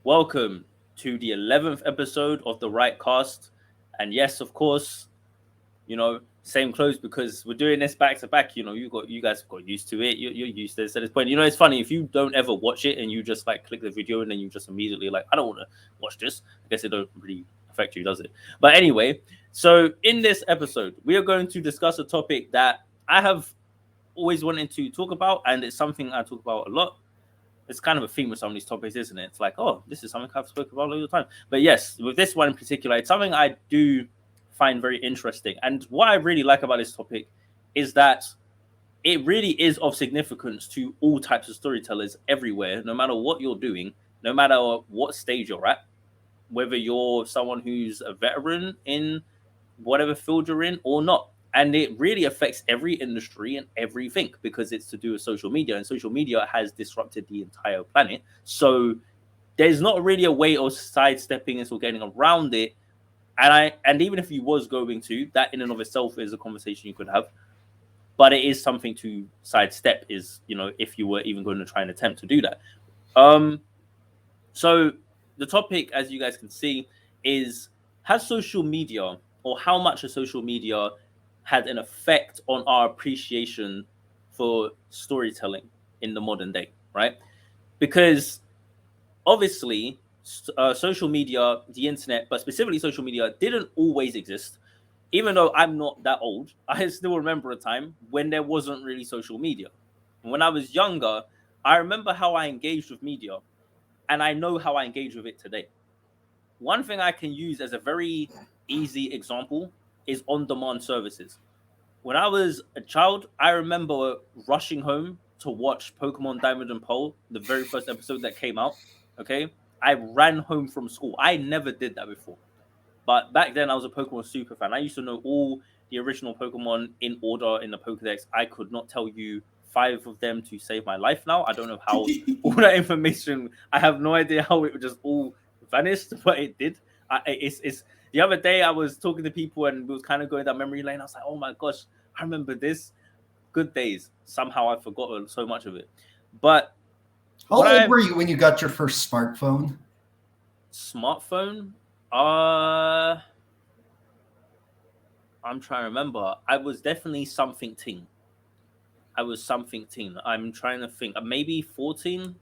Welcome to the 11th episode of the Right Cast. And yes, of course, same clothes because we're doing this back to back. You guys got used to it. You're used to this at this point. It's funny if you don't ever watch it and you just like click the video and then you just immediately like, I don't want to watch this. I guess it don't really affect you, does it? But anyway, so in this episode, we are going to discuss a topic that I have always wanted to talk about, and it's something I talk about a lot. It's kind of a theme with some of these topics, isn't it? It's like, oh, this is something I've spoken about all the time. But yes, with this one in particular, it's something I do find very interesting. And what I really like about this topic is that it really is of significance to all types of storytellers everywhere, no matter what you're doing, no matter what stage you're at, whether you're someone who's a veteran in whatever field you're in or not. And it really affects every industry and everything because it's to do with social media, and social media has disrupted the entire planet. So there's not really a way of sidestepping this or getting around it. And even if you was going to, that in and of itself is a conversation you could have. But it is something to sidestep, is if you were even going to try and attempt to do that. So the topic, as you guys can see, is has social media, or how much of social media had an effect on our appreciation for storytelling in the modern day, right? Because obviously, social media, the internet, but specifically social media, didn't always exist. Even though I'm not that old, I still remember a time when there wasn't really social media. And when I was younger, I remember how I engaged with media, and I know how I engage with it today. One thing I can use as a very easy example is on-demand services. When I was a child, I remember rushing home to watch Pokemon Diamond and Pearl, the very first episode that came out. Okay, I ran home from school. I never did that before, but back then I was a Pokemon super fan. I used to know all the original Pokemon in order in the Pokedex. I could not tell you 5 of them to save my life now. I don't know how all that information. I have no idea how it just all vanished, but it did. It's the other day I was talking to people and we was kind of going down memory lane. I was like, oh my gosh, I remember this. Good days. Somehow I forgot so much of it. But how old were you when you got your first smartphone? Smartphone? I'm trying to remember. I was definitely something teen. I'm trying to think. Maybe 14?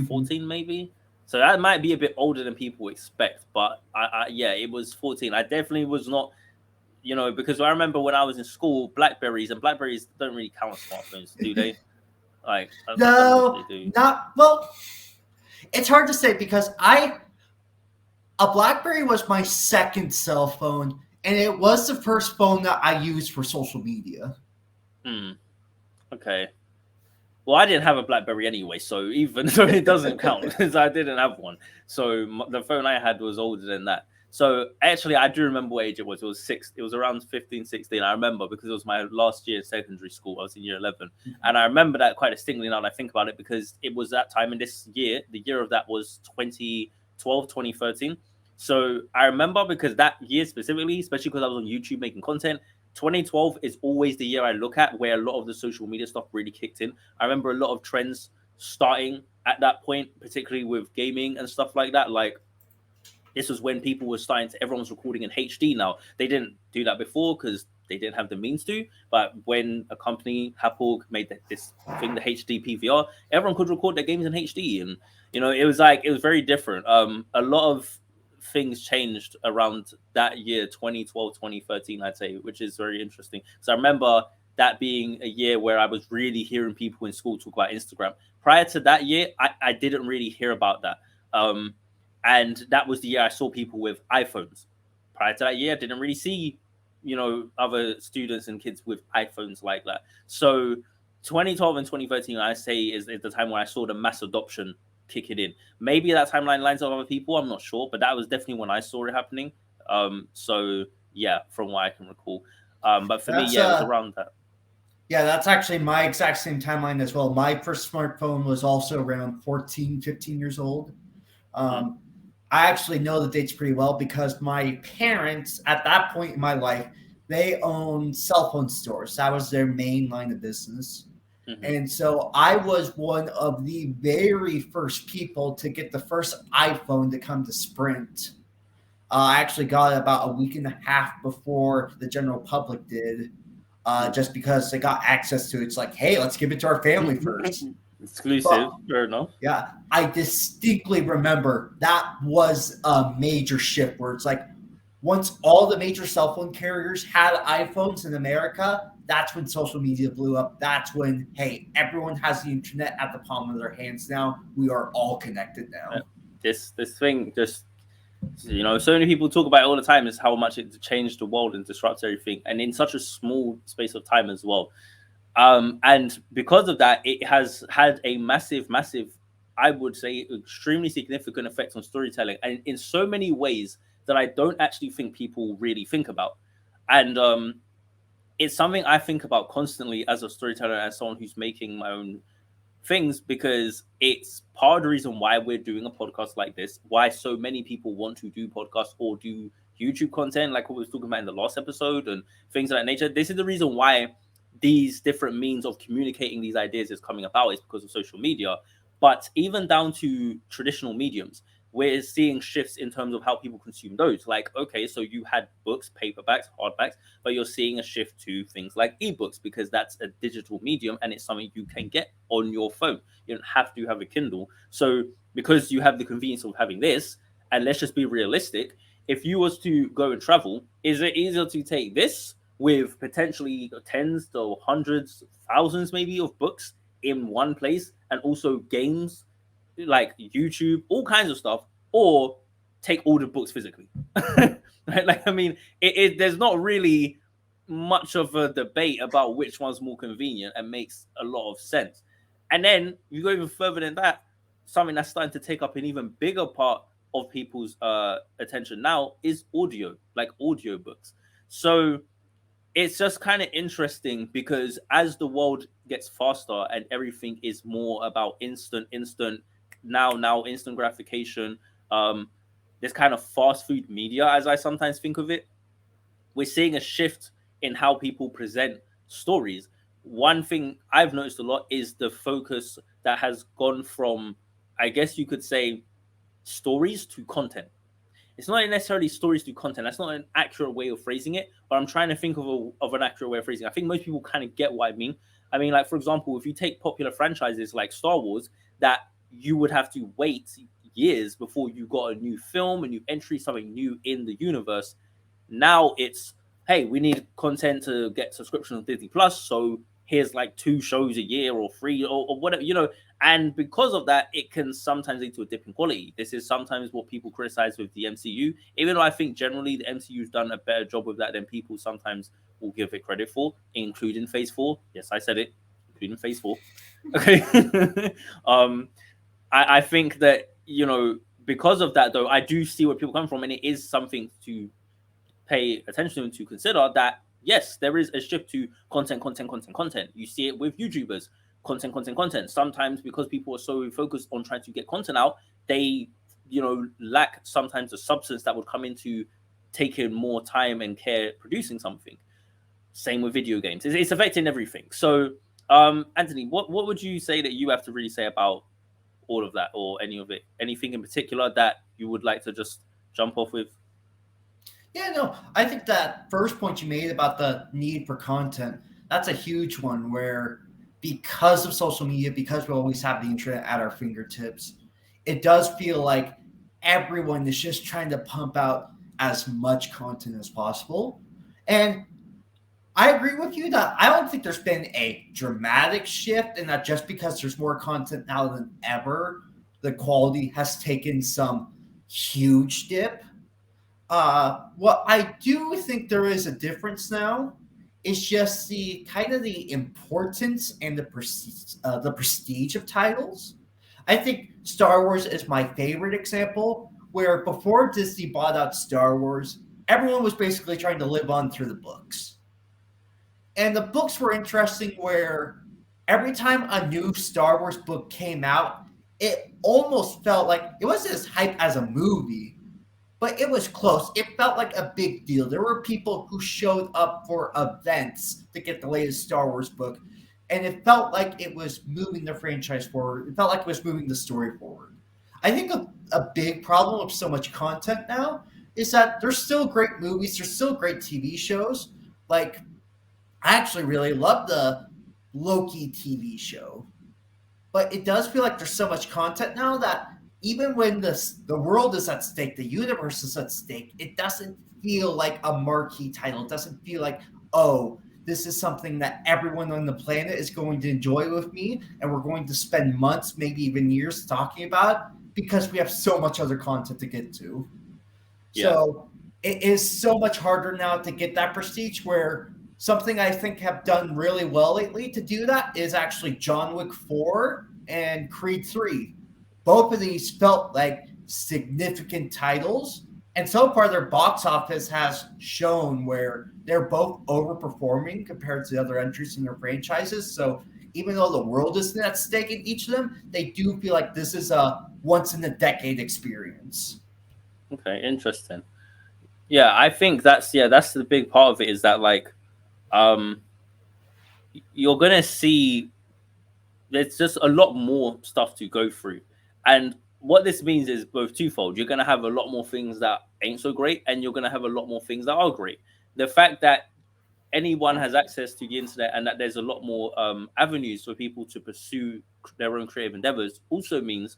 14 maybe? So that might be a bit older than people expect, but yeah, it was 14. I definitely was not, because I remember when I was in school, Blackberries don't really count as smartphones, do they? Like, no, they do. Not well. It's hard to say because a BlackBerry was my second cell phone, and it was the first phone that I used for social media. Okay. Well, I didn't have a BlackBerry anyway, so even though it doesn't count, because I didn't have one. So the phone I had was older than that. So actually, I do remember what age it was. It was 6. It was around 15, 16. I remember because it was my last year in secondary school. I was in year 11. And I remember that quite distinctly now that I think about it, because it was that time in this year. The year of that was 2012, 2013. So I remember because that year specifically, especially because I was on YouTube making content, 2012 is always the year I look at where a lot of the social media stuff really kicked in. I remember a lot of trends starting at that point, particularly with gaming and stuff like that. Like, this was when people were everyone was recording in HD now. They didn't do that before because they didn't have the means to. But when a company, Hapag, made this thing, the HD PVR, everyone could record their games in HD. And, it was very different. A lot of things changed around that year, 2012, 2013, I'd say, which is very interesting. So I remember that being a year where I was really hearing people in school talk about Instagram. Prior to that year, I didn't really hear about that. And that was the year I saw people with iPhones. Prior to that year, I didn't really see, other students and kids with iPhones like that. So 2012 and 2013, I say, is the time when I saw the mass adoption kick it in. Maybe that timeline lines up other people, I'm not sure, but that was definitely when I saw it happening. So yeah, from what I can recall. But for me, it was around that. Yeah, that's actually my exact same timeline as well. My first smartphone was also around 14, 15 years old. I actually know the dates pretty well because my parents, at that point in my life, they owned cell phone stores. That was their main line of business. Mm-hmm. And so I was one of the very first people to get the first iPhone to come to Sprint. I actually got it about a week and a half before the general public did, just because they got access to it. It's like, hey, let's give it to our family first. Exclusive, But fair enough. yeah, I distinctly remember that was a major shift where it's like once all the major cell phone carriers had iPhones in America, that's when social media blew up. That's when, hey, everyone has the internet at the palm of their hands now. We are all connected now. This thing just, so many people talk about it all the time, is how much it changed the world and disrupts everything, and in such a small space of time as well. And because of that, it has had a massive, I would say, extremely significant effect on storytelling, and in so many ways that I don't actually think people really think about. And it's something I think about constantly as a storyteller and someone who's making my own things, because it's part of the reason why we're doing a podcast like this, why so many people want to do podcasts or do YouTube content, like what we were talking about in the last episode and things of that nature. This is the reason why these different means of communicating these ideas is coming about, is because of social media. But even down to traditional mediums, we're seeing shifts in terms of how people consume those. Like, okay, so you had books, paperbacks, hardbacks, but you're seeing a shift to things like ebooks, because that's a digital medium and it's something you can get on your phone. You don't have to have a Kindle. So because you have the convenience of having this, and let's just be realistic, if you was to go and travel, is it easier to take this with potentially tens to hundreds, thousands maybe of books in one place, and also games like YouTube, all kinds of stuff, or take all the books physically? Right? Like, I mean, there's not really much of a debate about which one's more convenient and makes a lot of sense. And then you go even further than that, something that's starting to take up an even bigger part of people's attention now is audio, like audiobooks. So it's just kind of interesting, because as the world gets faster and everything is more about instant now instant gratification, this kind of fast food media, as I sometimes think of it, we're seeing a shift in how people present stories. One thing I've noticed a lot is the focus that has gone from, I guess you could say, stories to content. It's not necessarily stories to content. That's not an accurate way of phrasing it, but I'm trying to think of an accurate way of phrasing it. I think most people kind of get what I mean. I mean, like, for example, if you take popular franchises like Star Wars, that you would have to wait years before you got a new film, a new entry, something new in the universe. Now it's, hey, we need content to get subscriptions on Disney Plus, so here's like 2 shows a year or 3 or whatever, and because of that, it can sometimes lead to a dip in quality. This is sometimes what people criticize with the MCU, even though I think generally the MCU's done a better job with that than people sometimes will give it credit for, including Phase 4. Yes, I said it, including Phase 4. Okay. I think that, because of that, though, I do see where people come from, and it is something to pay attention to consider, that yes, there is a shift to content. You see it with YouTubers, content. Sometimes because people are so focused on trying to get content out, they lack sometimes the substance that would come into taking more time and care producing something. Same with video games. It's affecting everything. So Anthony, what would you say that you have to really say about all of that, or any of it? Anything in particular that you would like to just jump off with? Yeah, no, I think that first point you made about the need for content, that's a huge one where because of social media, because we always have the internet at our fingertips, it does feel like everyone is just trying to pump out as much content as possible. And I agree with you that I don't think there's been a dramatic shift, and that just because there's more content now than ever, the quality has taken some huge dip. What I do think there is a difference now is just the kind of the importance and the prestige of titles. I think Star Wars is my favorite example, where before Disney bought out Star Wars, everyone was basically trying to live on through the books. And the books were interesting where every time a new Star Wars book came out, it almost felt like it wasn't as hype as a movie, but it was close. It felt like a big deal. There were people who showed up for events to get the latest Star Wars book and it felt like it was moving the franchise forward. It felt like it was moving the story forward. I think a big problem with so much content now is that there's still great movies, there's still great TV shows. Like, I actually really love the Loki TV show, but it does feel like there's so much content now that even when the world is at stake, the universe is at stake, it doesn't feel like a marquee title. It doesn't feel like, oh, this is something that everyone on the planet is going to enjoy with me, and we're going to spend months, maybe even years talking about, because we have so much other content to get to. Yeah. So it is so much harder now to get that prestige, where something I think have done really well lately to do that is actually John Wick 4 and Creed 3. Both of these felt like significant titles. And so far, their box office has shown where they're both overperforming compared to the other entries in their franchises. So even though the world isn't at stake in each of them, they do feel like this is a once in a decade experience. Okay, interesting. Yeah, I think that's the big part of it, is that like um you're gonna see there's just a lot more stuff to go through. And what this means is both twofold. You're gonna have a lot more things that ain't so great, and you're gonna have a lot more things that are great. The fact that anyone has access to the internet and that there's a lot more avenues for people to pursue their own creative endeavors also means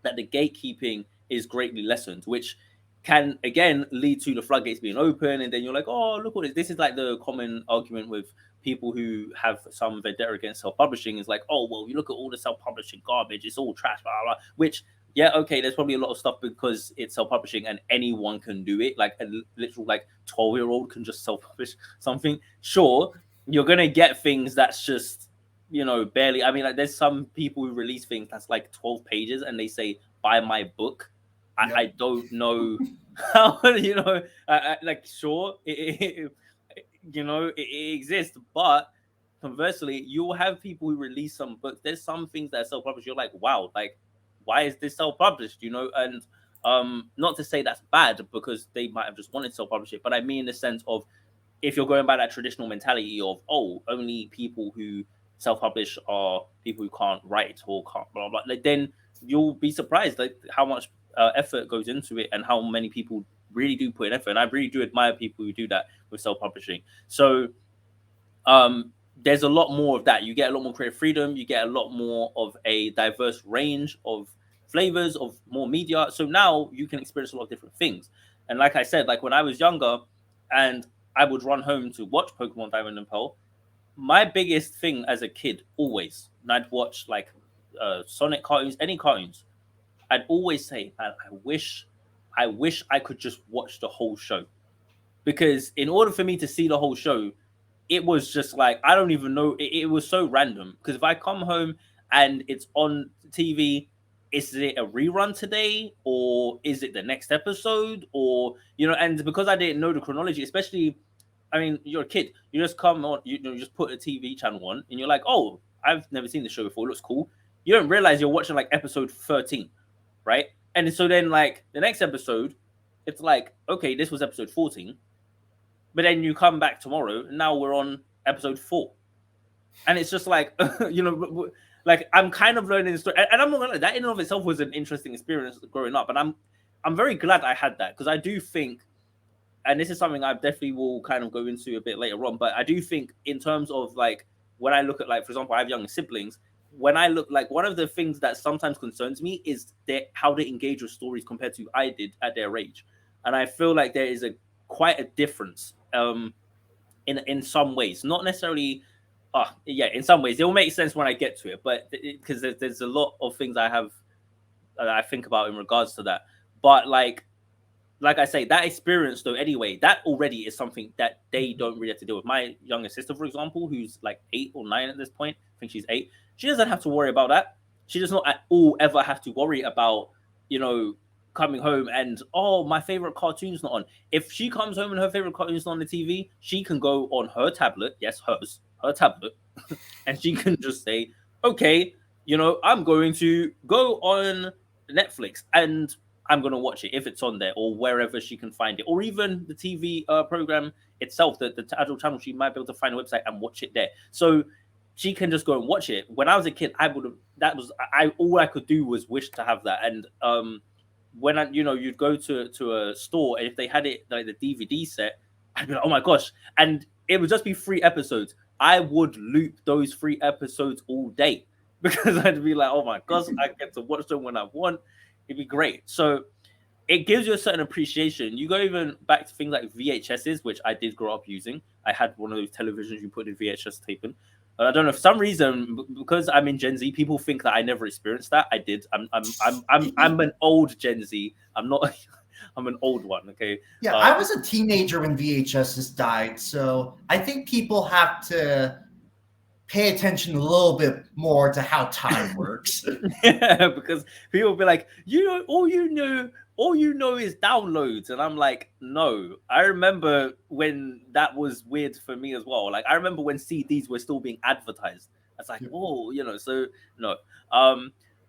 that the gatekeeping is greatly lessened, which can again lead to the floodgates being open, and then you're like, oh, look what this. This is like the common argument with people who have some vendetta against self-publishing. Is like, oh, well, you look at all the self-publishing garbage; it's all trash, blah blah. Blah. Which, yeah, okay, there's probably a lot of stuff because it's self-publishing and anyone can do it. Like a literal like 12-year-old can just self-publish something. Sure, you're gonna get things that's just barely. I mean, like there's some people who release things that's like 12 pages and they say buy my book. I don't know how like sure it exists, but conversely you'll have people who release some books. There's some things that are self-published, you're like, wow, like why is this self-published, and not to say that's bad because they might have just wanted to self-publish it, but I mean in the sense of if you're going by that traditional mentality of, oh, only people who self-publish are people who can't write or can't blah blah, like then you'll be surprised like how much effort goes into it and how many people really do put in effort. And I really do admire people who do that with self-publishing. So there's a lot more of that. You get a lot more creative freedom. You get a lot more of a diverse range of flavors of more media. So now you can experience a lot of different things. And like I said, like when I was younger and I would run home to watch Pokemon Diamond and Pearl, my biggest thing as a kid always, and I'd watch like Sonic cartoons, any cartoons, I'd always say, I wish I could just watch the whole show. Because in order for me to see the whole show, it was just like, I don't even know. It was so random. Because if I come home and it's on TV, is it a rerun today? Or is it the next episode? Or, and because I didn't know the chronology, especially, I mean, you're a kid. You just come on, you just put a TV channel on and you're like, oh, I've never seen the show before. It looks cool. You don't realize you're watching like episode 13. Right? And so then like the next episode, it's like, okay, this was episode 14. But then you come back tomorrow, and now we're on episode 4. And it's just like, like I'm kind of learning the story. And I'm not gonna lie, that in and of itself was an interesting experience growing up. And I'm very glad I had that, because I do think, and this is something I definitely will kind of go into a bit later on, but I do think in terms of like when I look at, like, for example, I have younger siblings. When I look, like, one of the things that sometimes concerns me is how they engage with stories compared to I did at their age. And I feel like there is quite a difference in some ways, not necessarily in some ways it will make sense when I get to it, but because there's a lot of things I think about in regards to that. But like I say, that experience though, anyway, that already is something that they don't really have to deal with. My younger sister, for example, who's like 8 or 9 at this point, I think she's 8, she doesn't have to worry about that. She does not at all ever have to worry about, coming home and, oh, my favorite cartoon's not on. If she comes home and her favorite cartoon's not on the TV, she can go on her tablet, yes, her tablet, and she can just say, okay, I'm going to go on Netflix and I'm going to watch it if it's on there, or wherever she can find it, or even the TV program itself, the adult channel, she might be able to find a website and watch it there. So she can just go and watch it. When I was a kid, I would have I all I could do was wish to have that. And when you'd go to a store, and if they had it like the DVD set, I'd be like, oh my gosh, and it would just be 3 episodes. I would loop those 3 episodes all day because I'd be like, oh my gosh, I get to watch them when I want. It'd be great. So it gives you a certain appreciation. You go even back to things like VHSs, which I did grow up using. I had one of those televisions you put a VHS tape in. I don't know, for some reason, because I'm in Gen Z, people think that I never experienced that. I did. I'm an old Gen Z. I'm not. I'm an old one. Okay. Yeah, I was a teenager when VHSs died, so I think people have to pay attention a little bit more to how time works. Yeah, because people will be like, all you know is downloads, and I'm like, no. I remember when that was weird for me as well. Like, I remember when CDs were still being advertised. I was like, oh, so no.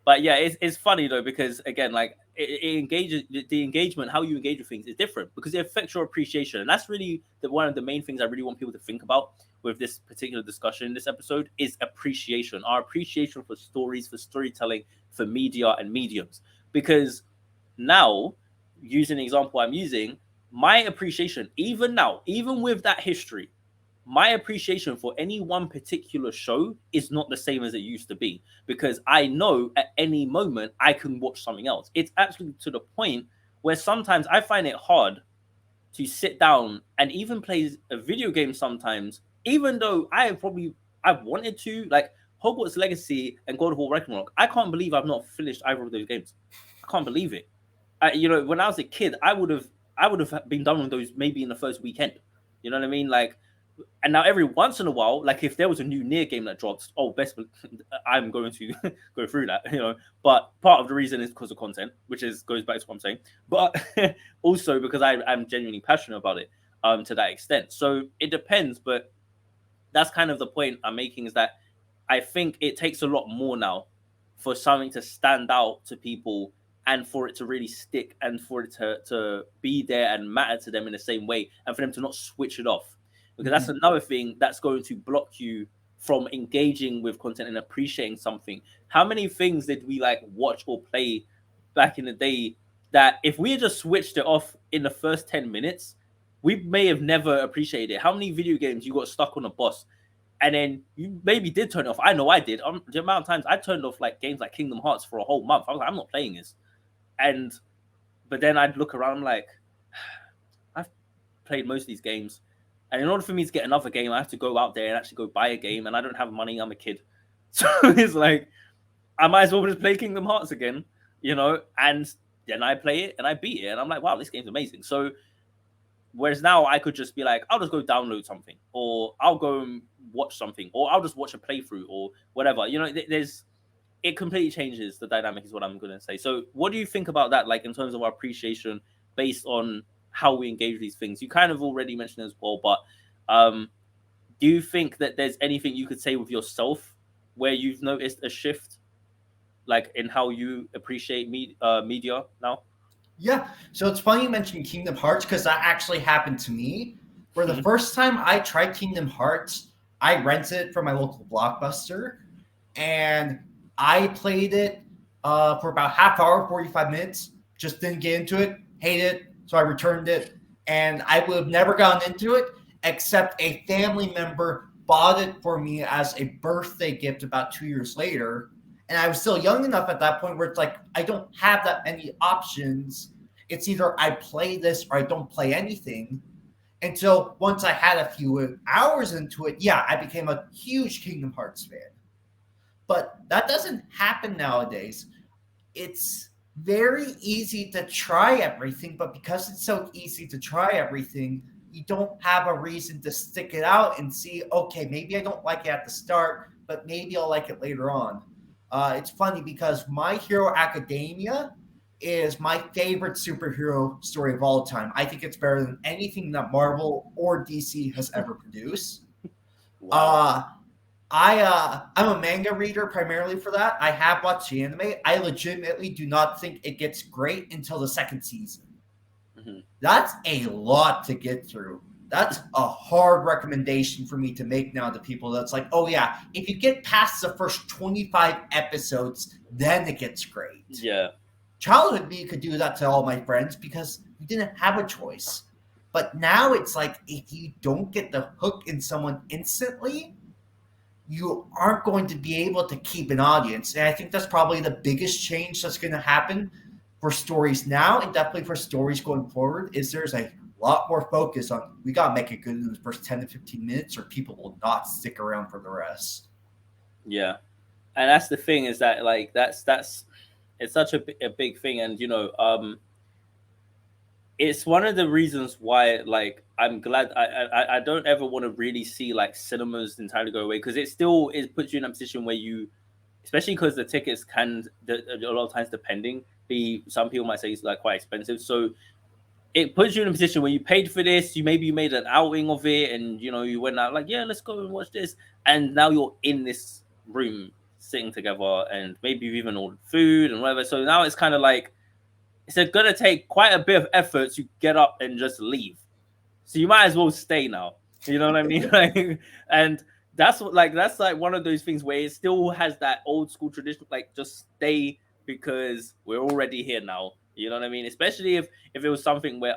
But yeah, it's funny though, because again, like it engages, the engagement, how you engage with things is different because it affects your appreciation, and that's really one of the main things I really want people to think about with this particular discussion in this episode is appreciation, our appreciation for stories, for storytelling, for media and mediums. Because now, using the example I'm using, my appreciation, even now, even with that history, my appreciation for any one particular show is not the same as it used to be because I know at any moment I can watch something else. It's actually to the point where sometimes I find it hard to sit down and even play a video game sometimes, even though I've wanted to, like Hogwarts Legacy and God of War Ragnarok. I can't believe I've not finished either of those games. I can't believe it. When I was a kid, I would have been done with those maybe in the first weekend. You know what I mean? Like, and now every once in a while, like if there was a new Nier game that drops, I'm going to go through that, But part of the reason is because of content, which goes back to what I'm saying, but also because I'm genuinely passionate about it to that extent. So it depends, but that's kind of the point I'm making, is that I think it takes a lot more now for something to stand out to people and for it to really stick and for it to be there and matter to them in the same way and for them to not switch it off. Because that's another thing that's going to block you from engaging with content and appreciating something. How many things did we like watch or play back in the day that if we had just switched it off in the first 10 minutes, we may have never appreciated it? How many video games you got stuck on a boss and then you maybe did turn it off? I know I did. The amount of times I turned off like games like Kingdom Hearts for a whole month. I was like, I'm not playing this. But then I'd look around like, I've played most of these games. And in order for me to get another game, I have to go out there and actually go buy a game. And I don't have money. I'm a kid. So it's like, I might as well just play Kingdom Hearts again, and then I play it and I beat it. And I'm like, wow, this game's amazing. So whereas now I could just be like, I'll just go download something, or I'll go and watch something, or I'll just watch a playthrough or whatever. It completely changes the dynamic is what I'm going to say. So what do you think about that? Like in terms of our appreciation based on how we engage with these things? You kind of already mentioned as well, but do you think that there's anything you could say with yourself where you've noticed a shift, like in how you appreciate media now? Yeah. So it's funny you mentioned Kingdom Hearts because that actually happened to me. For the first time I tried Kingdom Hearts, I rented it from my local Blockbuster and I played it for about half hour, 45 minutes. Just didn't get into it. Hated it. So I returned it. And I would have never gotten into it except a family member bought it for me as a birthday gift about 2 years later. And I was still young enough at that point where it's like, I don't have that many options. It's either I play this or I don't play anything. And so once I had a few hours into it, yeah, I became a huge Kingdom Hearts fan. But that doesn't happen nowadays. It's very easy to try everything, but because it's so easy to try everything, you don't have a reason to stick it out and see, okay, maybe I don't like it at the start, but maybe I'll like it later on. It's funny because My Hero Academia is my favorite superhero story of all time. I think it's better than anything that Marvel or DC has ever produced. Wow. I'm a manga reader primarily for that. I have watched the anime. I legitimately do not think it gets great until the second season. Mm-hmm. That's a lot to get through. That's a hard recommendation for me to make now to people. That's like, oh yeah, if you get past the first 25 episodes, then it gets great. Yeah. Childhood me could do that to all my friends because we didn't have a choice. But now it's like if you don't get the hook in someone instantly, you aren't going to be able to keep an audience. And I think that's probably the biggest change that's going to happen for stories now and definitely for stories going forward is there's a lot more focus on we got to make it good in the first 10 to 15 minutes or people will not stick around for the rest. Yeah. And that's the thing is that like that's it's such a big thing, and it's one of the reasons why like I'm glad I don't ever want to really see like cinemas entirely go away, because it puts you in a position where you, especially because the tickets a lot of times depending be, some people might say it's like quite expensive, so it puts you in a position where you paid for this, you made an outing of it, and you went out like, yeah, let's go and watch this, and now you're in this room sitting together, and maybe you've even ordered food and whatever. So now it's kind of like it's gonna take quite a bit of effort to get up and just leave. So you might as well stay now. You know what I mean? Like, and that's like one of those things where it still has that old school tradition, like just stay because we're already here now. You know what I mean? Especially if it was something where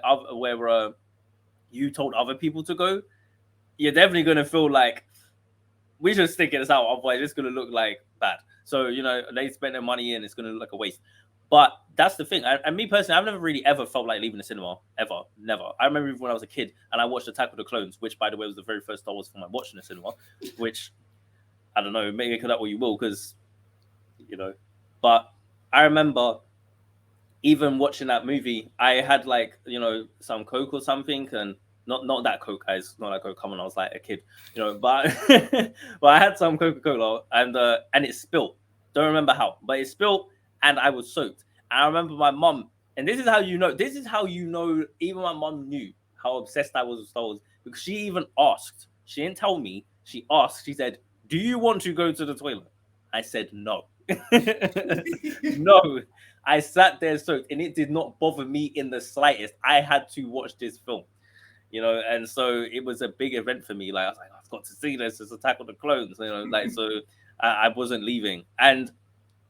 you told other people to go, you're definitely gonna feel like we should stick this out, otherwise it's gonna look like bad. So they spend their money and it's gonna look like a waste. But that's the thing. And me personally, I've never really ever felt like leaving the cinema. Ever. Never. I remember even when I was a kid and I watched Attack of the Clones, which, by the way, was the very first Star Wars film I watched in the cinema, which, I don't know, make it that what you will, because, But I remember even watching that movie, I had, like, some Coke or something, and not that Coke, guys. Not that Coke. Come on, I was like a kid, but but I had some Coca-Cola, and it spilled. Don't remember how, but it spilled, and I was soaked. And I remember my mom, and this is how you know, even my mom knew how obsessed I was with Star Wars, because she even asked. She didn't tell me. She asked. She said, "Do you want to go to the toilet?" I said no. No. I sat there soaked, and it did not bother me in the slightest. I had to watch this film, and so it was a big event for me. Like, I was like, I've got to see this. It's Attack of the Clones, like, so I wasn't leaving. And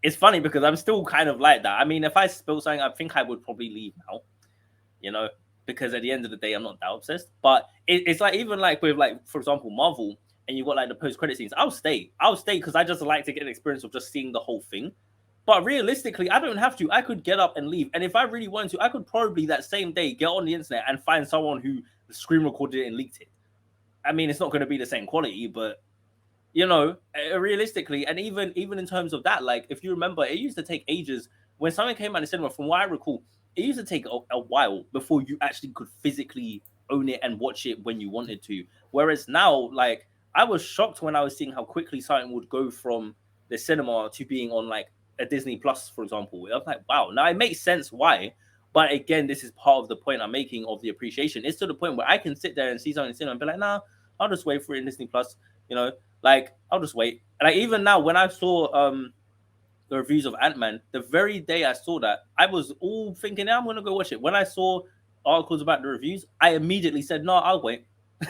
it's funny because I'm still kind of like that. I mean, if I spilled something, I think I would probably leave now, because at the end of the day, I'm not that obsessed. But it's like, even like with, like, for example, Marvel, and you got like the post-credit scenes, I'll stay because I just like to get an experience of just seeing the whole thing. But realistically, I don't have to. I could get up and leave. And if I really wanted to, I could probably that same day get on the internet and find someone who screen recorded it and leaked it. I mean, it's not going to be the same quality, but realistically, and even in terms of that, like, if you remember, it used to take ages when something came out in the cinema. From what I recall, it used to take a while before you actually could physically own it and watch it when you wanted to. Whereas now, like, I was shocked when I was seeing how quickly something would go from the cinema to being on, like, a Disney Plus, for example. I was like, wow. Now it makes sense why. But again, this is part of the point I'm making of the appreciation. It's to the point where I can sit there and see something in cinema and be like, nah, I'll just wait for it in Disney Plus. Like, I'll just wait. Like, even now, when I saw the reviews of Ant-Man, the very day I saw that, I was all thinking, I'm going to go watch it. When I saw articles about the reviews, I immediately said, no, I'll wait.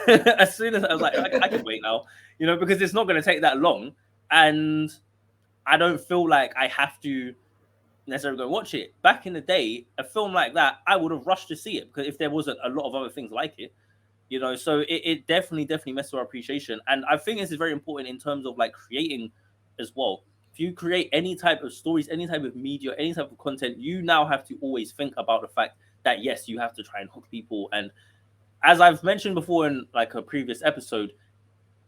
As soon as I was like, I can wait now, because it's not going to take that long. And I don't feel like I have to necessarily go watch it. Back in the day, a film like that, I would have rushed to see it, because if there wasn't a lot of other things like it, so it definitely messes our appreciation. And I think this is very important in terms of, like, creating as well. If you create any type of stories, any type of media, any type of content, you now have to always think about the fact that, yes, you have to try and hook people. And as I've mentioned before in, like, a previous episode,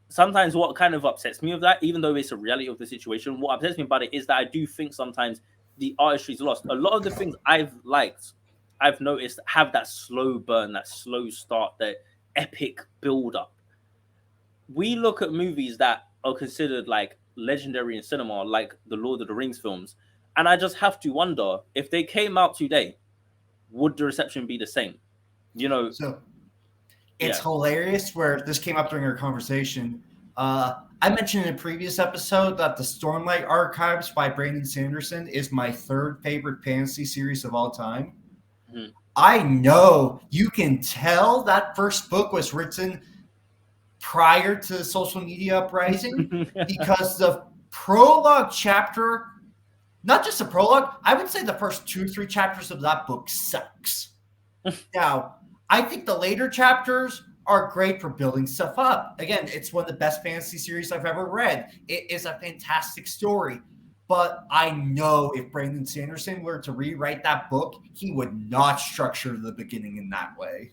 sometimes what kind of upsets me of that, even though it's a reality of the situation, what upsets me about it is that I do think sometimes the artistry is lost. A lot of the things I've liked, I've noticed, have that slow burn, that slow start, that epic build up. We look at movies that are considered, like, legendary in cinema, like the Lord of the Rings films, and I just have to wonder, if they came out today, would the reception be the same? So it's hilarious where this came up during our conversation. I mentioned in a previous episode that the Stormlight Archives by Brandon Sanderson is my third favorite fantasy series of all time. Mhm. I know you can tell that first book was written prior to the social media uprising because the prologue chapter, not just the prologue, I would say the first 2 or 3 chapters of that book sucks. Now, I think the later chapters are great for building stuff up. Again, it's one of the best fantasy series I've ever read. It is a fantastic story. But I know if Brandon Sanderson were to rewrite that book, he would not structure the beginning in that way.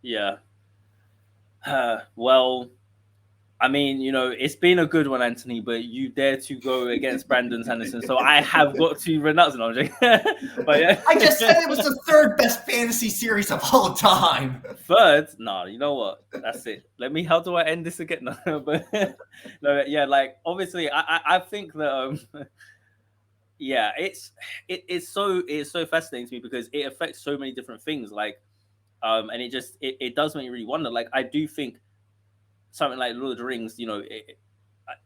Yeah. Well, I mean, it's been a good one, Anthony, but you dare to go against Brandon Sanderson, so I have got to renounce it. No, I'm joking. But yeah. I just said it was the third best fantasy series of all time. Third, no, you know what? That's it. How do I end this again? No, but no, yeah, like obviously, I think that yeah, it's so fascinating to me because it affects so many different things, like and it does make you really wonder. Like I do think something like Lord of the Rings,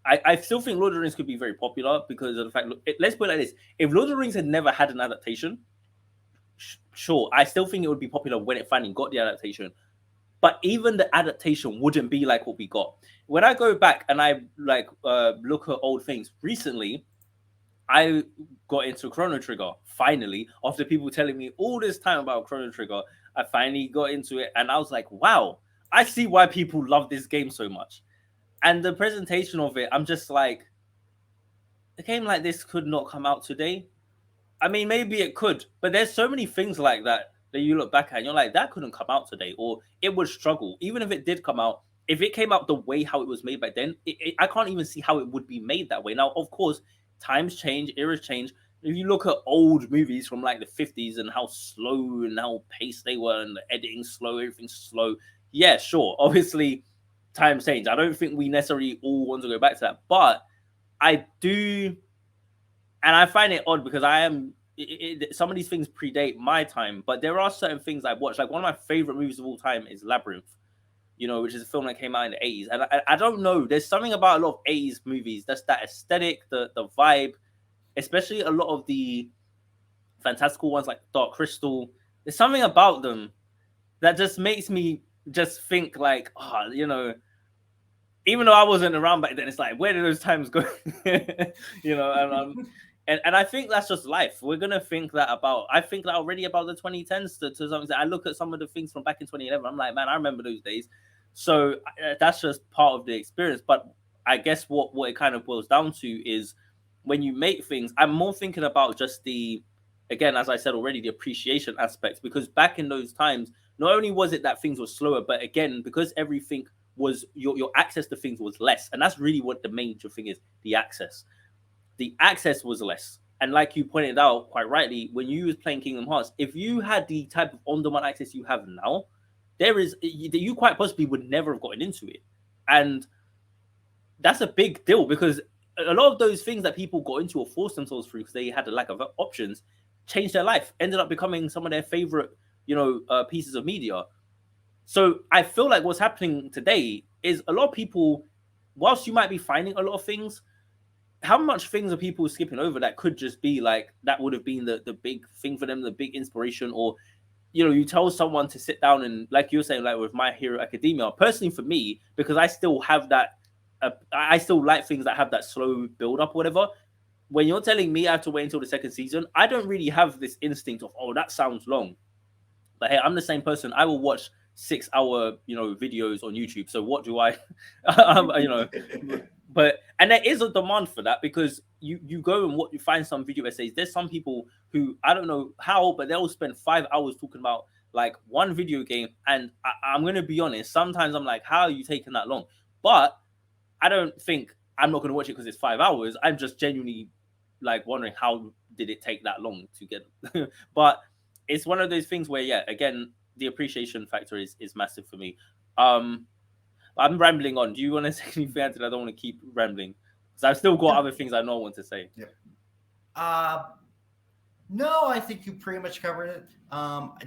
I still think Lord of the Rings could be very popular because of the fact. Look, let's put it like this: if Lord of the Rings had never had an adaptation, sure, I still think it would be popular when it finally got the adaptation. But even the adaptation wouldn't be like what we got. When I go back and I look at old things recently, I got into Chrono Trigger finally after people telling me all this time about Chrono Trigger. I finally got into it and I was like, wow, I see why people love this game so much. And the presentation of it, I'm just like, a game like this could not come out today. I mean, maybe it could, but there's so many things like that that you look back at and you're like, that couldn't come out today, or it would struggle. Even if it did come out, if it came out the way how it was made back then, I can't even see how it would be made that way. Now, of course, times change, eras change. If you look at old movies from like the 50s and how slow and how paced they were and the editing slow, everything's slow. Yeah, sure. Obviously, times change. I don't think we necessarily all want to go back to that, but I do, and I find it odd because some of these things predate my time, but there are certain things I've watched. Like one of my favorite movies of all time is Labyrinth, which is a film that came out in the 80s. And I don't know, there's something about a lot of 80s movies that's that aesthetic, the vibe, especially a lot of the fantastical ones like Dark Crystal. There's something about them that just makes me just think like, even though I wasn't around back then, it's like, where did those times go? And I think that's just life. We're gonna think that about. I think that already about the 2010s to some extent. I look at some of the things from back in 2011. I'm like, man, I remember those days. So that's just part of the experience. But I guess what it kind of boils down to is when you make things. I'm more thinking about just again, as I said already, the appreciation aspects. Because back in those times, not only was it that things were slower, but again, because everything was your access to things was less, and that's really what the major thing is: the access. The access was less. And like you pointed out quite rightly, when you was playing Kingdom Hearts, if you had the type of on-demand access you have now, you quite possibly would never have gotten into it. And that's a big deal because a lot of those things that people got into or forced themselves through because they had a lack of options changed their life, ended up becoming some of their favorite, pieces of media. So I feel like what's happening today is a lot of people, whilst you might be finding a lot of things, how much things are people skipping over that could just be like that would have been the big thing for them, the big inspiration? Or you tell someone to sit down and, like you were saying, like with My Hero Academia, personally for me, because I still have that I still like things that have that slow build up or whatever. When you're telling me I have to wait until the second season, I don't really have this instinct of, oh, that sounds long. But hey, I'm the same person. I will watch 6-hour videos on YouTube. So what do I but and there is a demand for that because you go and you find some video essays. There's some people who, I don't know how, but they'll spend 5 hours talking about like one video game, and I'm gonna be honest, sometimes I'm like, how are you taking that long? But I don't think I'm not gonna watch it because it's 5 hours. I'm just genuinely like wondering how did it take that long to get but it's one of those things where, yeah, again, the appreciation factor is massive for me. I'm rambling on. Do you want to say anything, Anthony? I don't want to keep rambling because I've still got other things I know I want to say. Yeah. No, I think you pretty much covered it.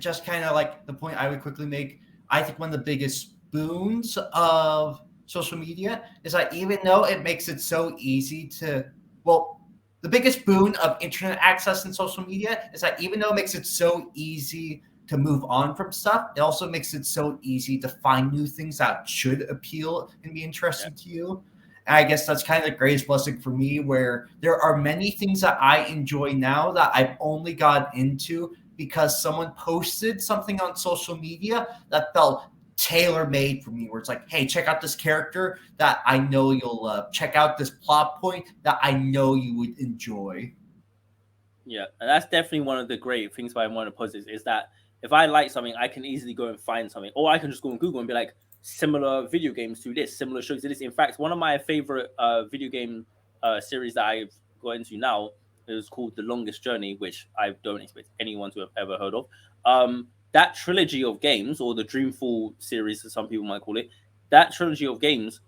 Just kind of like the point I would quickly make. I think one of the biggest boons of social media is that even though it makes it so easy to, well, the biggest boon of internet access and social media is that even though it makes it so easy to move on from stuff, it also makes it so easy to find new things that should appeal and be Yeah. interesting to you. And I guess that's kind of the greatest blessing for me, where there are many things that I enjoy now that I've only got into because someone posted something on social media that felt tailor made for me, where it's like, hey, check out this character that I know you'll love. Check out this plot point that I know you would enjoy. Yeah, and that's definitely one of the great things about one of the positives is that if I like something, I can easily go and find something, or I can just go on Google and be like, similar video games to this, similar shows to this. In fact, one of my favorite video game series that I've got into now is called The Longest Journey, which I don't expect anyone to have ever heard of. That trilogy of games, or the Dreamfall series, as some people might call it, that trilogy of games,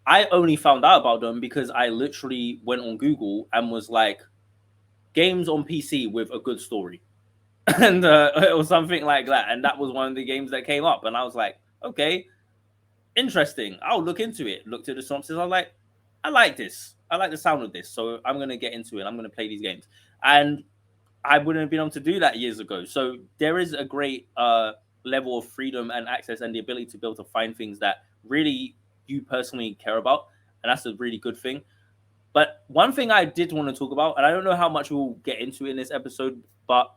I only found out about them because I literally went on Google and was like, games on PC with a good story, and or something like that. And that was one of the games that came up, and I was like, okay, interesting. I'll look into it. Looked at the synopsis. I was like, I like this. I like the sound of this, so I'm gonna get into it. I'm gonna play these games, and I wouldn't have been able to do that years ago. So there is a great level of freedom and access, and the ability to be able to find things that really you personally care about, and that's a really good thing. But one thing I did want to talk about, and I don't know how much we'll get into in this episode, but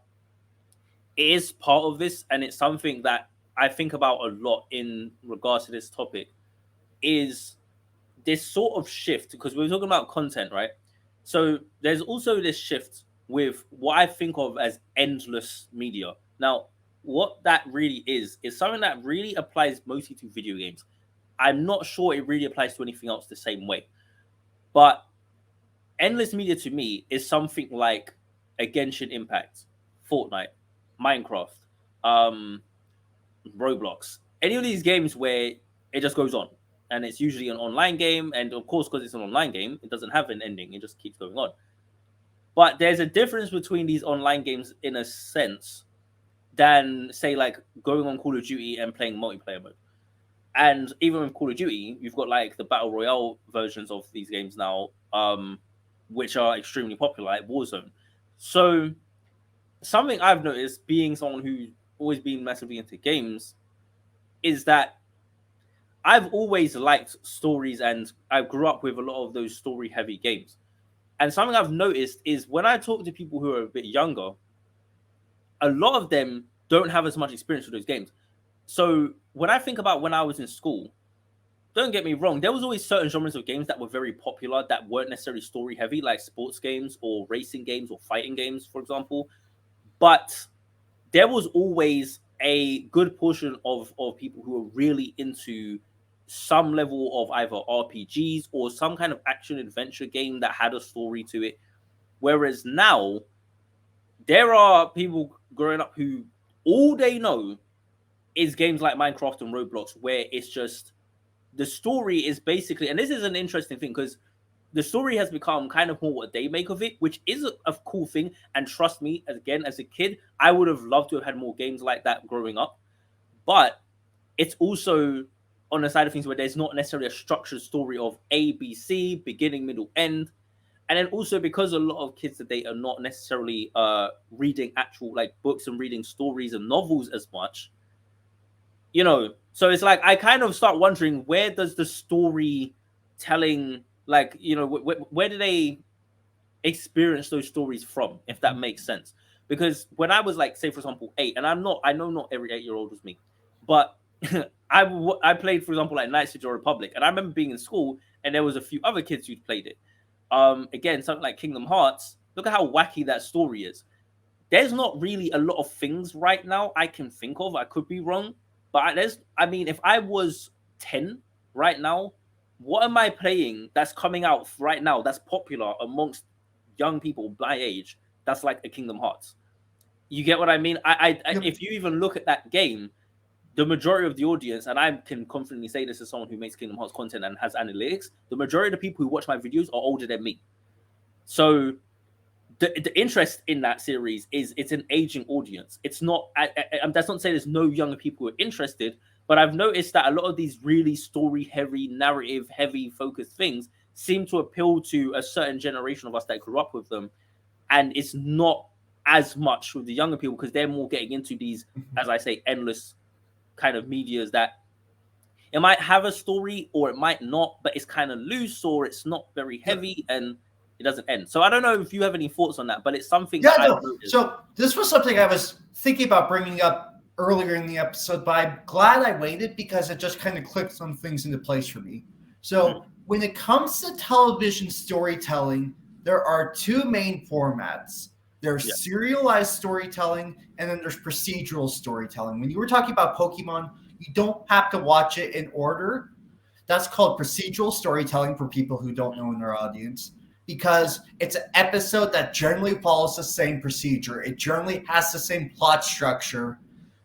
it is part of this, and it's something that I think about a lot in regards to this topic, is this sort of shift, because we were talking about content, right? So there's also this shift with what I think of as endless media. Now, what that really is something that really applies mostly to video games. I'm not sure it really applies to anything else the same way. But endless media to me is something like a Genshin Impact, Fortnite, Minecraft, um, Roblox, any of these games where it just goes on, and it's usually an online game, and of course, because it's an online game, it doesn't have an ending; it just keeps going on. But there's a difference between these online games, in a sense, than say like going on Call of Duty and playing multiplayer mode. And even with Call of Duty, you've got like the battle royale versions of these games now, which are extremely popular, like Warzone. So something I've noticed, being someone who's always been massively into games, is that I've always liked stories, and I grew up with a lot of those story heavy games. And something I've noticed is when I talk to people who are a bit younger, a lot of them don't have as much experience with those games. So when I think about when I was in school, don't get me wrong, there was always certain genres of games that were very popular that weren't necessarily story heavy, like sports games or racing games or fighting games, for example. But there was always a good portion of people who were really into some level of either RPGs or some kind of action adventure game that had a story to it. Whereas now, there are people growing up who all they know is games like Minecraft and Roblox, where it's just the story is basically, and this is an interesting thing because the story has become kind of more what they make of it, which is a cool thing. And trust me, again, as a kid, I would have loved to have had more games like that growing up. But it's also on the side of things where there's not necessarily a structured story of A, B, C, beginning, middle, end. And then also because a lot of kids today are not necessarily reading actual like books and reading stories and novels as much, so it's like I kind of start wondering, where does the story telling, like, where do they experience those stories from, if that makes sense? Because when I was like, say for example, 8, and I know not every 8-year-old was me, but I played, for example, like Knights of the Republic, and I remember being in school and there was a few other kids who'd played it. Again, something like Kingdom Hearts, look at how wacky that story is. There's not really a lot of things right now I can think of. I could be wrong, but if I was 10 right now, what am I playing that's coming out right now that's popular amongst young people my age? That's like a Kingdom Hearts. You get what I mean? Yep. If you even look at that game, the majority of the audience, and I can confidently say this as someone who makes Kingdom Hearts content and has analytics, the majority of the people who watch my videos are older than me. So the interest in that series is it's an aging audience. It's not. That's not to say there's no younger people who are interested, but I've noticed that a lot of these really story heavy, narrative heavy, focused things seem to appeal to a certain generation of us that grew up with them, and it's not as much with the younger people because they're more getting into these, as I say, endless kind of medias that it might have a story or it might not, but it's kind of loose or it's not very heavy and it doesn't end. So I don't know if you have any thoughts on that, but it's something Yeah, that I've no. noticed. So this was something I was thinking about bringing up earlier in the episode, but I'm glad I waited because it just kind of clicked some things into place for me. So when it comes to television storytelling, there are two main formats. There's serialized storytelling, and then there's procedural storytelling. When you were talking about Pokemon, you don't have to watch it in order. That's called procedural storytelling for people who don't know in our audience, because it's an episode that generally follows the same procedure. It generally has the same plot structure,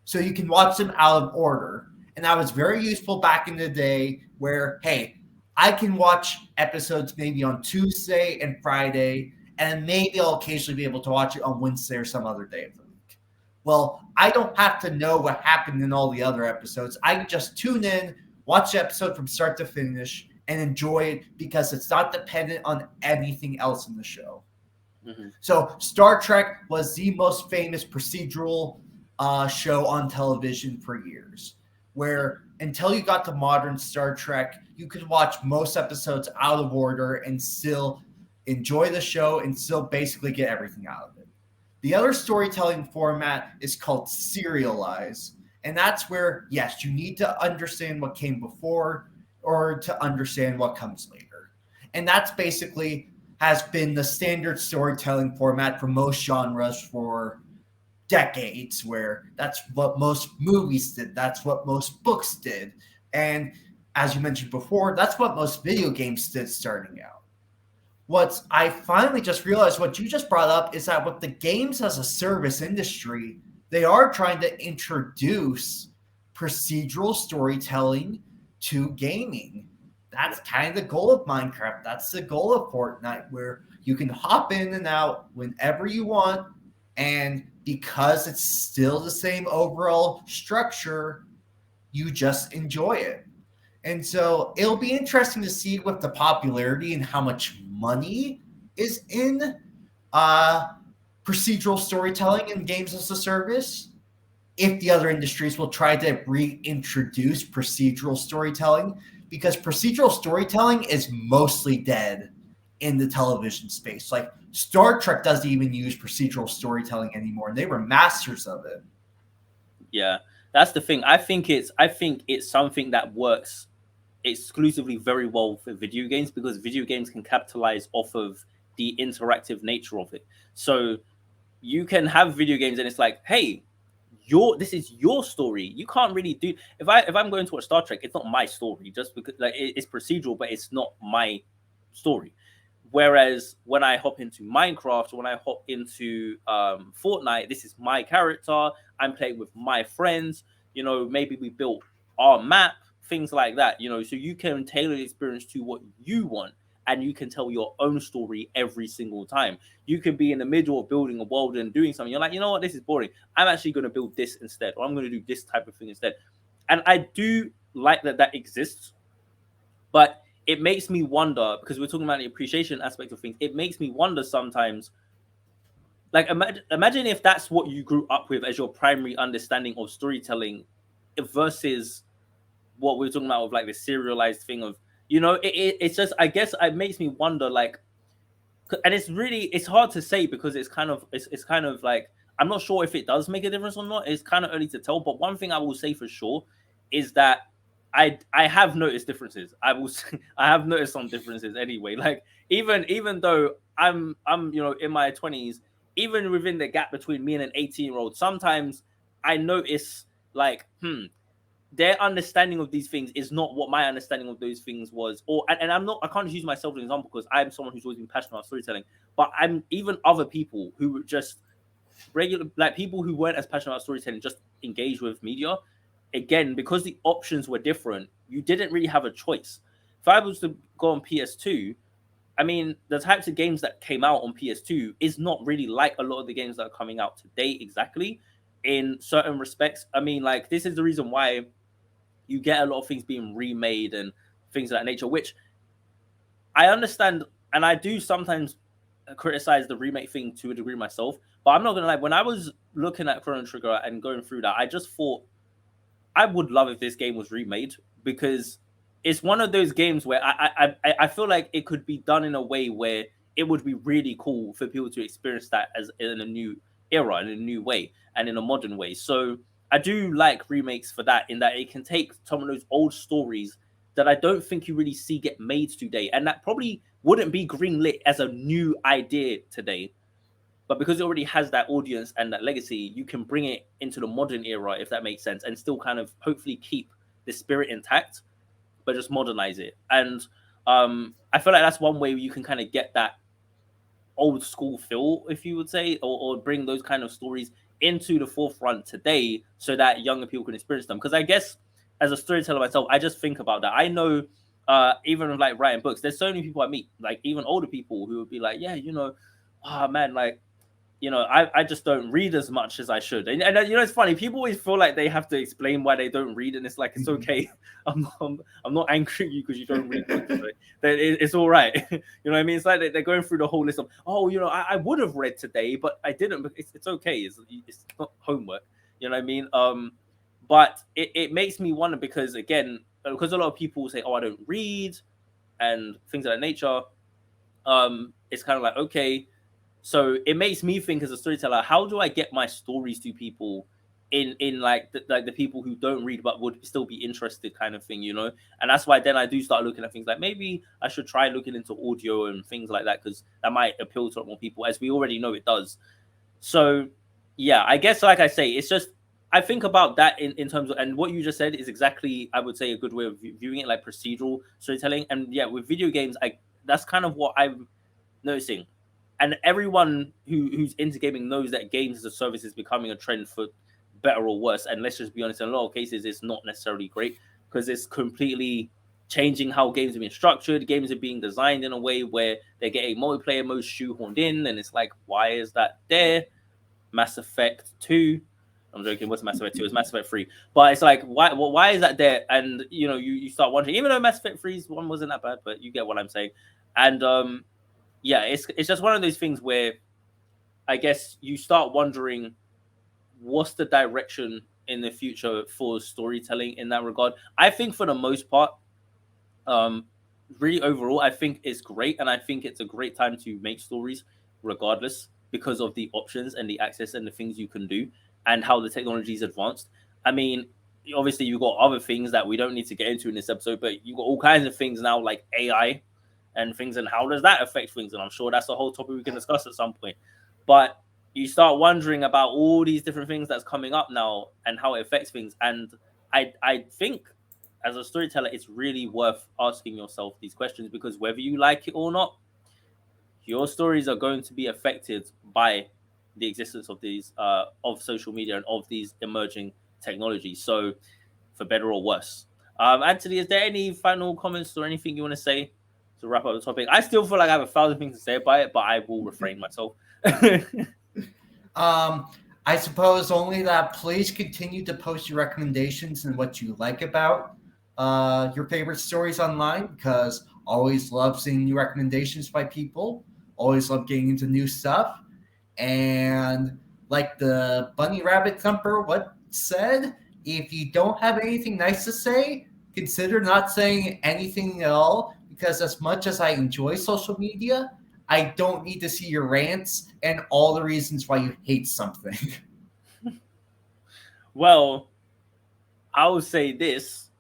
so you can watch them out of order. And that was very useful back in the day where, hey, I can watch episodes maybe on Tuesday and Friday, and maybe I'll occasionally be able to watch it on Wednesday or some other day of the week. Well, I don't have to know what happened in all the other episodes. I can just tune in, watch the episode from start to finish, and enjoy it because it's not dependent on anything else in the show. So Star Trek was the most famous procedural show on television for years, where until you got to modern Star Trek, you could watch most episodes out of order and still enjoy the show and still basically get everything out of it. The other storytelling format is called serialized, and that's where, yes, you need to understand what came before or to understand what comes later. And that's basically has been the standard storytelling format for most genres for decades, where that's what most movies did, that's what most books did. And as you mentioned before, that's what most video games did starting out. What I finally just realized, what you just brought up, is that with the games as a service industry, they are trying to introduce procedural storytelling to gaming. That's kind of the goal of Minecraft. That's the goal of Fortnite, where you can hop in and out whenever you want. And because it's still the same overall structure, you just enjoy it. And so it'll be interesting to see with the popularity and how much money is in uh, procedural storytelling and games as a service, if the other industries will try to reintroduce procedural storytelling, because procedural storytelling is mostly dead in the television space. Like Star Trek doesn't even use procedural storytelling anymore, and they were masters of it. Yeah, that's the thing. I think it's something that works exclusively very well for video games because video games can capitalize off of the interactive nature of it. So you can have video games and it's like, hey, this is your story. You can't really do if I'm going to watch Star Trek, it's not my story just because like it's procedural, but it's not my story. Whereas when I hop into Minecraft, when I hop into Fortnite, this is my character. I'm playing with my friends. You know, maybe we built our map, things like that. You know, so you can tailor the experience to what you want, and you can tell your own story every single time. You could be in the middle of building a world and doing something. You're like, you know what, this is boring. I'm actually going to build this instead, or I'm going to do this type of thing instead. And I do like that exists, but it makes me wonder because we're talking about the appreciation aspect of things. It makes me wonder sometimes. Like imagine if that's what you grew up with as your primary understanding of storytelling, versus what we're talking about with like the serialized thing of it's just I guess it makes me wonder like, and it's hard to say because it's kind of like I'm not sure if it does make a difference or not. It's kind of early to tell, but one thing I will say for sure is that I have noticed differences. I have noticed some differences anyway. Like even though I'm in my 20s, even within the gap between me and an 18-year-old, sometimes I notice like their understanding of these things is not what my understanding of those things was. And I can't use myself as an example because I'm someone who's always been passionate about storytelling. But I'm even other people who just regular like people who weren't as passionate about storytelling just engage with media. Again, because the options were different, you didn't really have a choice. If I was to go on PS2, I mean, the types of games that came out on PS2 is not really like a lot of the games that are coming out today exactly in certain respects. I mean, like, this is the reason why you get a lot of things being remade and things of that nature, which I understand, and I do sometimes criticize the remake thing to a degree myself. But I'm not gonna lie, when I was looking at Chrono Trigger and going through that, I just thought I would love if this game was remade, because it's one of those games where I feel like it could be done in a way where it would be really cool for people to experience that as in a new era, in a new way, and in a modern way. So I do like remakes for that, in that it can take some of those old stories that I don't think you really see get made today, and that probably wouldn't be greenlit as a new idea today. But because it already has that audience and that legacy, you can bring it into the modern era, if that makes sense, and still kind of hopefully keep the spirit intact, but just modernize it. And I feel like that's one way you can kind of get that old school feel, if you would say, or bring those kind of stories into the forefront today, so that younger people can experience them. Because I guess as a storyteller myself, I just think about that. I know, even with, like, writing books, there's so many people I meet, like even older people, who would be like, yeah, oh man, like, I just don't read as much as I should. And it's funny. People always feel like they have to explain why they don't read, and it's like, it's okay. I'm not angry at you because you don't read books. It's all right. You know what I mean? It's like they're going through the whole list of, oh, I would have read today, but I didn't. But it's okay. It's not homework. You know what I mean? But it makes me wonder, because again, because a lot of people say, oh, I don't read, and things of that nature. It's kind of like, okay. So it makes me think, as a storyteller, how do I get my stories to people in like the people who don't read but would still be interested, kind of thing, And that's why then I do start looking at things like, maybe I should try looking into audio and things like that, because that might appeal to a lot more people, as we already know it does. So yeah, I guess, like I say, it's just, I think about that in terms of, and what you just said is exactly, I would say, a good way of viewing it, like procedural storytelling. And yeah, with video games, that's kind of what I'm noticing. And everyone who's into gaming knows that games as a service is becoming a trend, for better or worse. And let's just be honest, in a lot of cases, it's not necessarily great, because it's completely changing how games are being structured. Games are being designed in a way where they're getting multiplayer modes shoehorned in, and it's like, why is that there? Mass Effect 2. I'm joking. What's Mass Effect 2? It's Mass Effect 3. But it's like, why is that there? And you start wondering, even though Mass Effect 3's one wasn't that bad, but you get what I'm saying. And yeah, it's just one of those things where I guess you start wondering, what's the direction in the future for storytelling in that regard. I think for the most part, really overall, I think it's great, and I think it's a great time to make stories regardless, because of the options and the access and the things you can do, and how the technology is advanced. I mean, obviously you've got other things that we don't need to get into in this episode, but you've got all kinds of things now, like AI and things, and how does that affect things? And I'm sure that's a whole topic we can discuss at some point. But you start wondering about all these different things that's coming up now and how it affects things. And I think, as a storyteller, it's really worth asking yourself these questions, because whether you like it or not, your stories are going to be affected by the existence of these of social media and of these emerging technologies. So, for better or worse. Anthony, is there any final comments or anything you want to say to wrap up the topic? I still feel like I have 1,000 things to say about it, but I will refrain myself. I suppose only that please continue to post your recommendations and what you like about your favorite stories online, because always love seeing new recommendations by people. Always love getting into new stuff. And like the bunny rabbit thumper what said, if you don't have anything nice to say, consider not saying anything at all, because as much as I enjoy social media, I don't need to see your rants and all the reasons why you hate something. Well, I'll say this.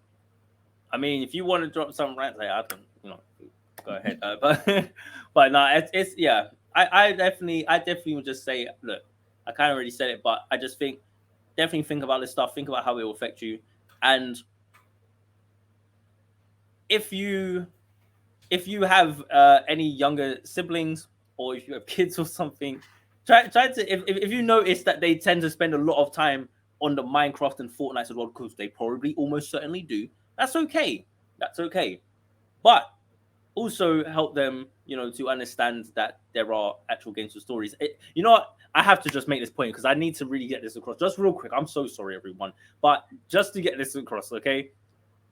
I mean, if you want to drop some rants, I can, go ahead. But no, it's yeah. I definitely would just say, look, I kind of already said it, but I just definitely think about this stuff. Think about how it will affect you, and if you have any younger siblings, or if you have kids or something, try to, if you notice that they tend to spend a lot of time on the Minecraft and Fortnite as well, because they probably almost certainly do. That's okay. But also help them, to understand that there are actual games or stories. You know what? I have to just make this point, because I need to really get this across. Just real quick. I'm so sorry, everyone. But just to get this across, okay?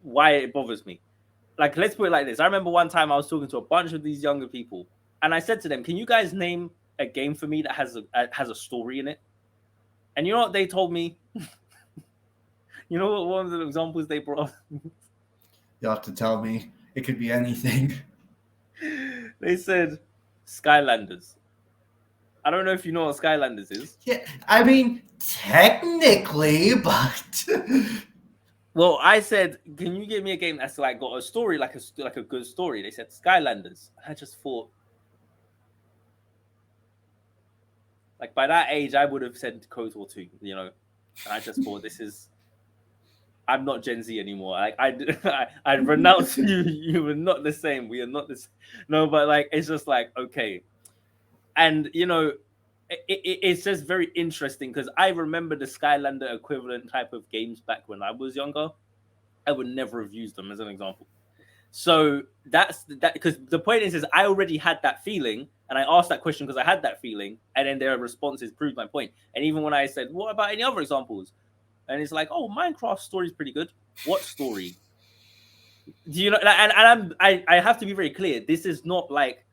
Why it bothers me. like, let's put it like this. I remember one time I was talking to a bunch of these younger people, and I said to them, "Can you guys name a game for me that has a story in it?" And you know what they told me? You know what one of the examples they brought? You'll have to tell me. It could be anything. They said Skylanders. I don't know if you know what Skylanders is. Yeah, I mean, technically, but Well, I said, can you give me a game that's like got a story, like a good story? They said Skylanders. I just thought, like, by that age, I would have said KOTOR 2. You know, I just thought I'm not Gen Z anymore. I renounce you. You were not the same. We are not this. No, but like, it's just like, okay. And you know, it's just very interesting because I remember the Skylander equivalent type of games back when I was younger. I would never have used them as an example. So that's that, because the point is I already had that feeling, and I asked that question because I had that feeling, and then their responses proved my point. And even when I said, "What about any other examples?" and it's like, "Oh, Minecraft story is pretty good." What story? Do you know? And I have to be very clear. This is not like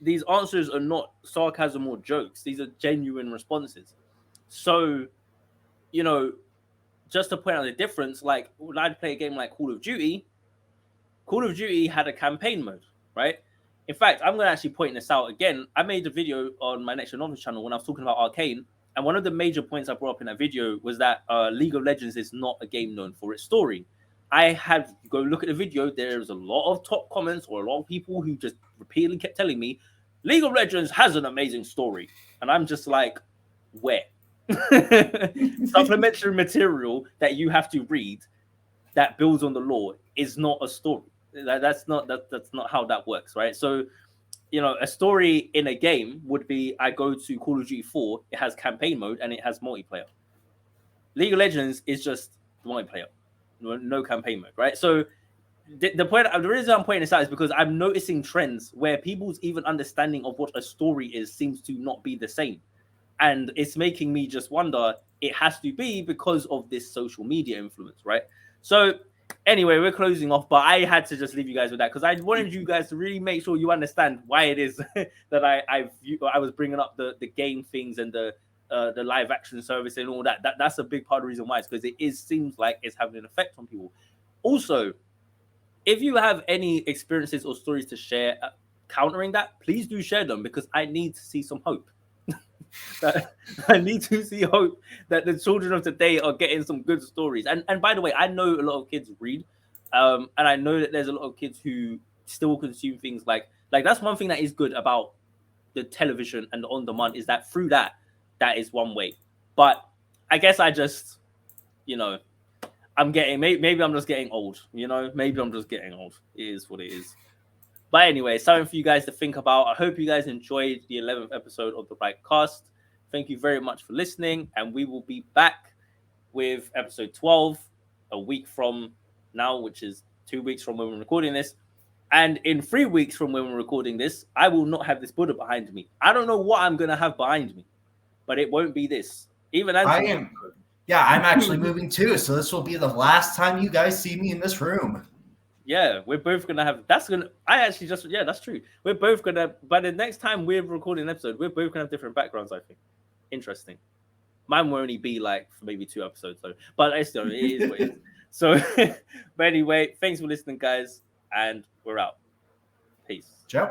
these answers are not sarcasm or jokes. These are genuine responses. So, you know, just to point out the difference, like when I'd play a game like Call of Duty had a campaign mode, right? In fact, I'm going to actually point this out again. I made a video on my Next Gen Novice channel when I was talking about Arcane, and one of the major points I brought up in that video was that League of Legends is not a game known for its story. I had go look at the video. There's a lot of top comments or a lot of people who just repeatedly kept telling me League of Legends has an amazing story, and I'm just like, where? Supplementary material that you have to read that builds on the lore is not a story. That's not how that works, right? So, you know, a story in a game would be I go to Call of Duty 4, it has campaign mode and it has multiplayer. League of Legends is just multiplayer, no campaign mode, right? So the reason I'm pointing this out is because I'm noticing trends where people's even understanding of what a story is seems to not be the same. And it's making me just wonder, it has to be because of this social media influence, right? So anyway, we're closing off, but I had to just leave you guys with that because I wanted you guys to really make sure you understand why it is that I was bringing up the game things and the live action service and all that. That's a big part of the reason why. It's because seems like it's having an effect on people. Also, if you have any experiences or stories to share countering that, please do share them because I need to see some hope. I need to see hope that the children of today are getting some good stories. And by the way, I know a lot of kids read, and I know that there's a lot of kids who still consume things like that's one thing that is good about the television and the on demand is that through that is one way. But I guess I just, you know, I'm getting maybe I'm just getting old. You know, maybe I'm just getting old. It is what it is. But anyway, something for you guys to think about. I hope you guys enjoyed the 11th episode of the Right Cast. Thank you very much for listening, and we will be back with episode 12 a week from now, which is 2 weeks from when we're recording this. And in 3 weeks from when we're recording this, I will not have this Buddha behind me. I don't know what I'm going to have behind me, but it won't be this. Even Anthony. I am. Yeah, I'm actually moving too, so this will be the last time you guys see me in this room. Yeah, we're both gonna have. That's true. We're both gonna. By the next time we're recording an episode, we're both gonna have different backgrounds. I think. Interesting. Mine will only be like for maybe 2 episodes though, but it is what it is. So, but anyway, thanks for listening, guys, and we're out. Peace. Ciao.